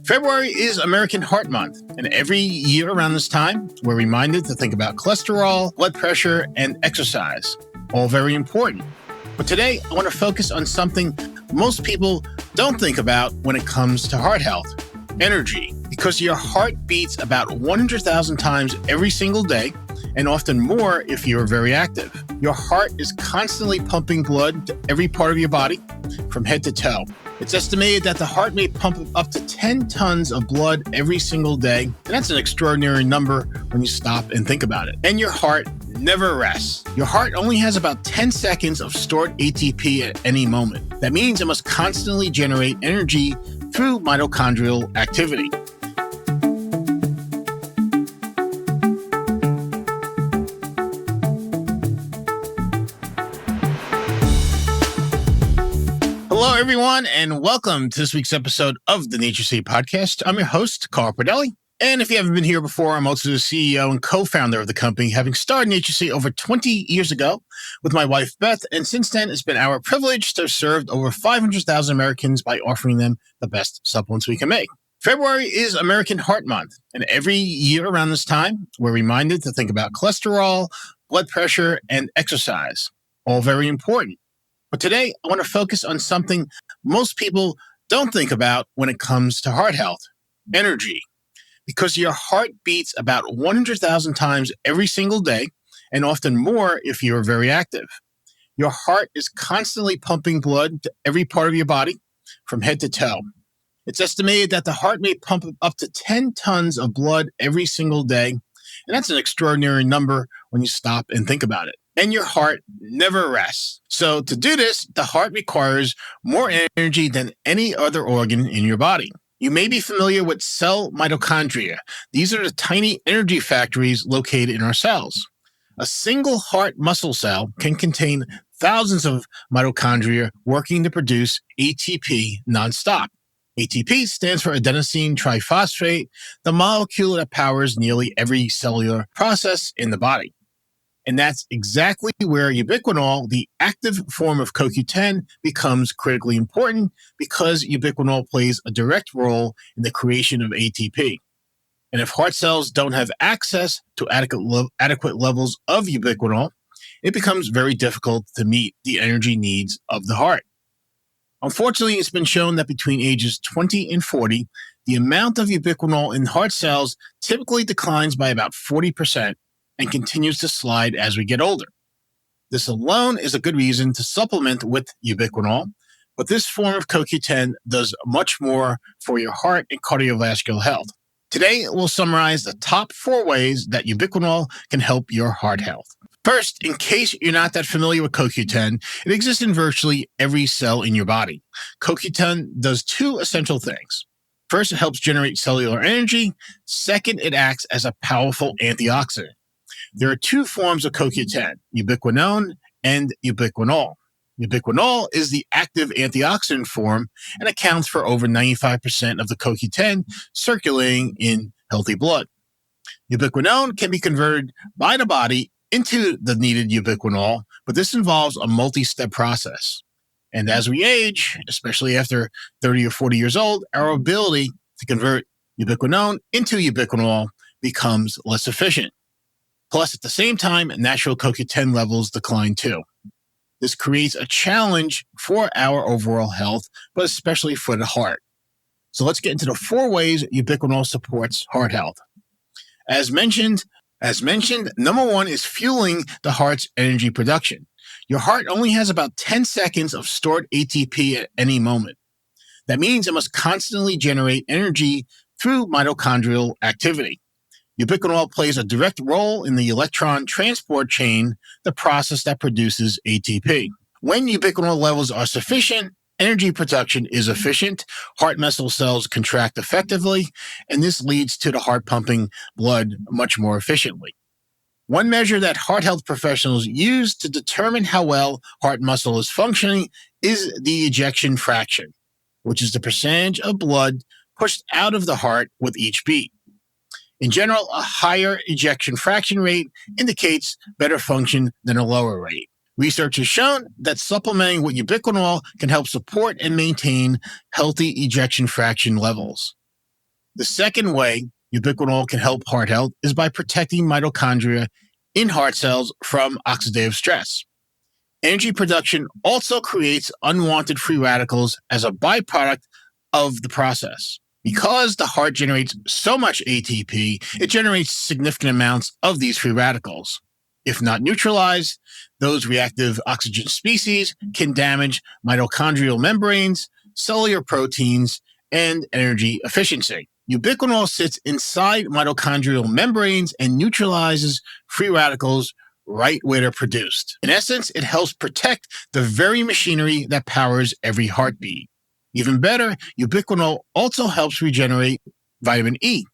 February is American Heart Month, and every year around this time, we're reminded to think about cholesterol, blood pressure, and exercise. All very important. But today, I want to focus on something most people don't think about when it comes to heart health: energy. Because your heart beats about 100,000 times every single day, and often more if you're very active. Your heart is constantly pumping blood to every part of your body, from head to toe. It's estimated that the heart may pump up to 10 tons of blood every single day, and that's an extraordinary number when you stop and think about it. And your heart never rests. Your heart only has about 10 seconds of stored ATP at any moment. That means it must constantly generate energy through mitochondrial activity. Hello, everyone, and welcome to this week's episode of the NatureCity podcast. I'm your host, Carl Pradelli. And if you haven't been here before, I'm also the CEO and co-founder of the company, having started NatureCity over 20 years ago with my wife, Beth. And since then, it's been our privilege to have served over 500,000 Americans by offering them the best supplements we can make. February is American Heart Month, and every year around this time, we're reminded to think about cholesterol, blood pressure, and exercise. All very important. But today, I want to focus on something most people don't think about when it comes to heart health: energy. Because your heart beats about 100,000 times every single day, and often more if you're very active. Your heart is constantly pumping blood to every part of your body, from head to toe. It's estimated that the heart may pump up to 10 tons of blood every single day, and that's an extraordinary number when you stop and think about it. And your heart never rests. So to do this, the heart requires more energy than any other organ in your body. You may be familiar with cell mitochondria. These are the tiny energy factories located in our cells. A single heart muscle cell can contain thousands of mitochondria working to produce ATP nonstop. ATP stands for adenosine triphosphate, the molecule that powers nearly every cellular process in the body. And that's exactly where ubiquinol, the active form of CoQ10, becomes critically important, because ubiquinol plays a direct role in the creation of ATP. And if heart cells don't have access to adequate levels of ubiquinol, it becomes very difficult to meet the energy needs of the heart. Unfortunately, it's been shown that between ages 20 and 40, the amount of ubiquinol in heart cells typically declines by about 40%. And continues to slide as we get older. This alone is a good reason to supplement with ubiquinol, but this form of CoQ10 does much more for your heart and cardiovascular health. Today, we'll summarize the top 4 ways that ubiquinol can help your heart health. First, in case you're not that familiar with CoQ10, it exists in virtually every cell in your body. CoQ10 does 2 essential things. First, it helps generate cellular energy. Second, it acts as a powerful antioxidant. There are 2 forms of CoQ10, ubiquinone and ubiquinol. Ubiquinol is the active antioxidant form and accounts for over 95% of the CoQ10 circulating in healthy blood. Ubiquinone can be converted by the body into the needed ubiquinol, but this involves a multi-step process. And as we age, especially after 30 or 40 years old, our ability to convert ubiquinone into ubiquinol becomes less efficient. Plus, at the same time, natural CoQ10 levels decline too. This creates a challenge for our overall health, but especially for the heart. So let's get into the 4 ways ubiquinol supports heart health. As mentioned, number 1 is fueling the heart's energy production. Your heart only has about 10 seconds of stored ATP at any moment. That means it must constantly generate energy through mitochondrial activity. Ubiquinol plays a direct role in the electron transport chain, the process that produces ATP. When ubiquinol levels are sufficient, energy production is efficient, heart muscle cells contract effectively, and this leads to the heart pumping blood much more efficiently. One measure that heart health professionals use to determine how well heart muscle is functioning is the ejection fraction, which is the percentage of blood pushed out of the heart with each beat. In general, a higher ejection fraction rate indicates better function than a lower rate. Research has shown that supplementing with ubiquinol can help support and maintain healthy ejection fraction levels. The second way ubiquinol can help heart health is by protecting mitochondria in heart cells from oxidative stress. Energy production also creates unwanted free radicals as a byproduct of the process. Because the heart generates so much ATP, it generates significant amounts of these free radicals. If not neutralized, those reactive oxygen species can damage mitochondrial membranes, cellular proteins, and energy efficiency. Ubiquinol sits inside mitochondrial membranes and neutralizes free radicals right where they're produced. In essence, it helps protect the very machinery that powers every heartbeat. Even better, ubiquinol also helps regenerate vitamin E,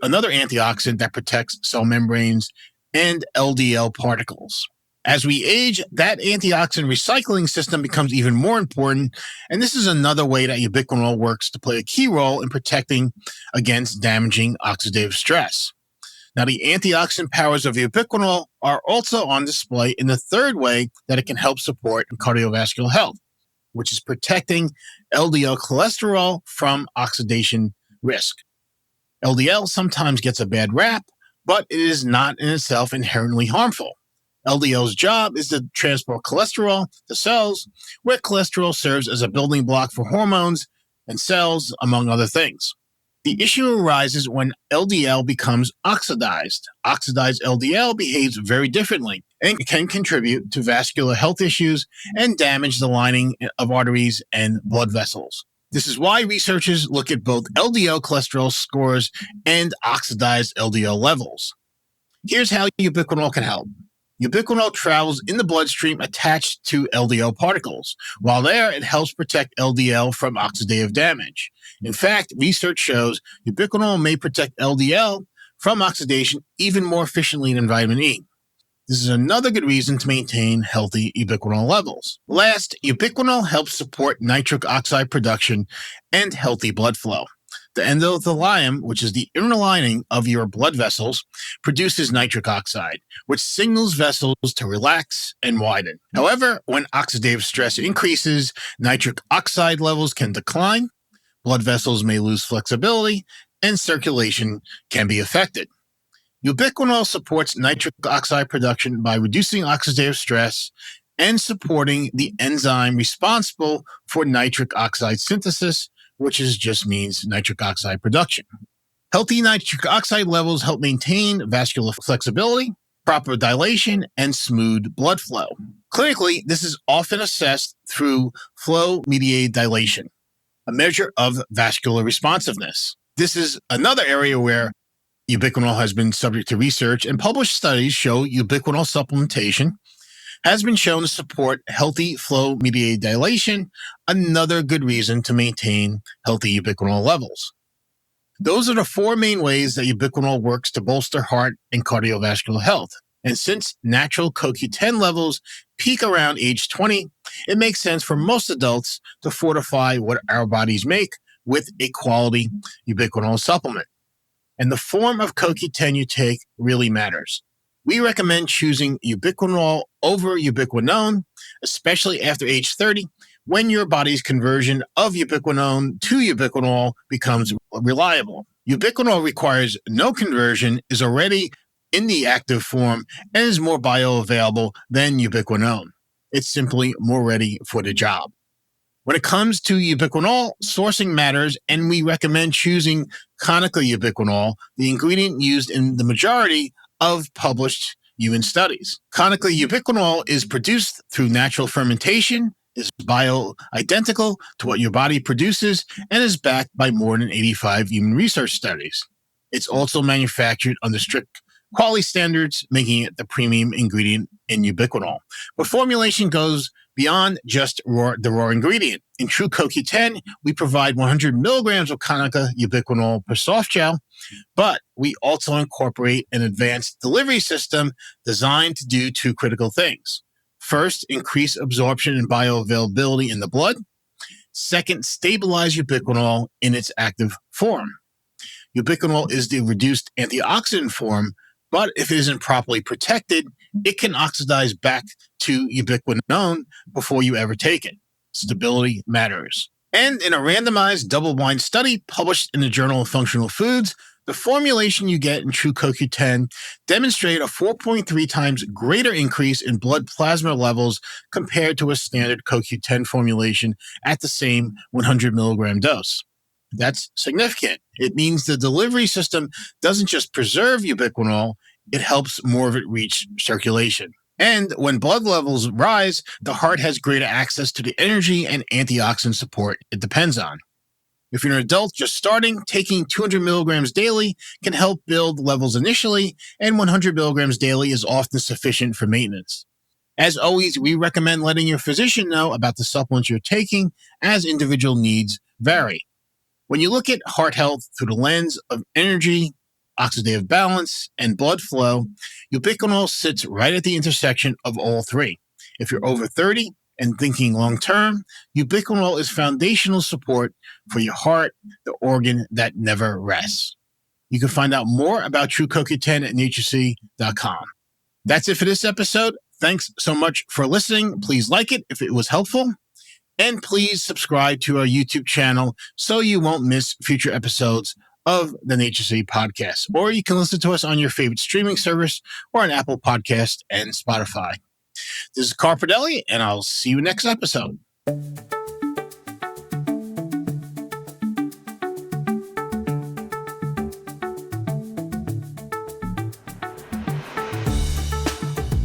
another antioxidant that protects cell membranes and LDL particles. As we age, that antioxidant recycling system becomes even more important, and this is another way that ubiquinol works to play a key role in protecting against damaging oxidative stress. Now, the antioxidant powers of ubiquinol are also on display in the third way that it can help support cardiovascular health, which is protecting LDL cholesterol from oxidation risk. LDL sometimes gets a bad rap, but it is not in itself inherently harmful. LDL's job is to transport cholesterol to cells, where cholesterol serves as a building block for hormones and cells, among other things. The issue arises when LDL becomes oxidized. Oxidized LDL behaves very differently and can contribute to vascular health issues and damage the lining of arteries and blood vessels. This is why researchers look at both LDL cholesterol scores and oxidized LDL levels. Here's how ubiquinol can help. Ubiquinol travels in the bloodstream attached to LDL particles. While there, it helps protect LDL from oxidative damage. In fact, research shows ubiquinol may protect LDL from oxidation even more efficiently than vitamin E. This is another good reason to maintain healthy ubiquinol levels. Last, ubiquinol helps support nitric oxide production and healthy blood flow. The endothelium, which is the inner lining of your blood vessels, produces nitric oxide, which signals vessels to relax and widen. However, when oxidative stress increases, nitric oxide levels can decline, blood vessels may lose flexibility, and circulation can be affected. Ubiquinol supports nitric oxide production by reducing oxidative stress and supporting the enzyme responsible for nitric oxide synthesis, which just means nitric oxide production. Healthy nitric oxide levels help maintain vascular flexibility, proper dilation, and smooth blood flow. Clinically, this is often assessed through flow-mediated dilation, a measure of vascular responsiveness. This is another area where ubiquinol has been subject to research, and published studies show ubiquinol supplementation has been shown to support healthy flow-mediated dilation, another good reason to maintain healthy ubiquinol levels. Those are the four main ways that ubiquinol works to bolster heart and cardiovascular health. And since natural CoQ10 levels peak around age 20, it makes sense for most adults to fortify what our bodies make with a quality ubiquinol supplement. And the form of CoQ10 you take really matters. We recommend choosing ubiquinol over ubiquinone, especially after age 30, when your body's conversion of ubiquinone to ubiquinol becomes reliable. Ubiquinol requires no conversion, is already in the active form, and is more bioavailable than ubiquinone. It's simply more ready for the job. When it comes to ubiquinol, sourcing matters, and we recommend choosing Konica ubiquinol, the ingredient used in the majority of published human studies. Konica ubiquinol is produced through natural fermentation, is bioidentical to what your body produces, and is backed by more than 85 human research studies. It's also manufactured under strict quality standards, making it the premium ingredient in ubiquinol. But formulation goes beyond just the raw ingredient. In True CoQ10, we provide 100 milligrams of Konica ubiquinol per soft gel, but we also incorporate an advanced delivery system designed to do two critical things. First, increase absorption and bioavailability in the blood. Second, stabilize ubiquinol in its active form. Ubiquinol is the reduced antioxidant form, but if it isn't properly protected, it can oxidize back to ubiquinone before you ever take it. Stability matters. And in a randomized double-blind study published in the Journal of Functional Foods, the formulation you get in True CoQ10 demonstrated a 4.3 times greater increase in blood plasma levels compared to a standard CoQ10 formulation at the same 100 milligram dose. That's significant. It means the delivery system doesn't just preserve ubiquinol, it helps more of it reach circulation. And when blood levels rise, the heart has greater access to the energy and antioxidant support it depends on. If you're an adult just starting, taking 200 milligrams daily can help build levels initially, and 100 milligrams daily is often sufficient for maintenance. As always, we recommend letting your physician know about the supplements you're taking, as individual needs vary. When you look at heart health through the lens of energy, oxidative balance, and blood flow, ubiquinol sits right at the intersection of all three. If you're over 30 and thinking long term, ubiquinol is foundational support for your heart, the organ that never rests. You can find out more about True CoQ10 at NatureCity.com. That's it for this episode. Thanks so much for listening. Please like it if it was helpful. And please subscribe to our YouTube channel so you won't miss future episodes of the NatureCity podcast. Or you can listen to us on your favorite streaming service or on Apple Podcast and Spotify. This is Carl Pradelli, and I'll see you next episode.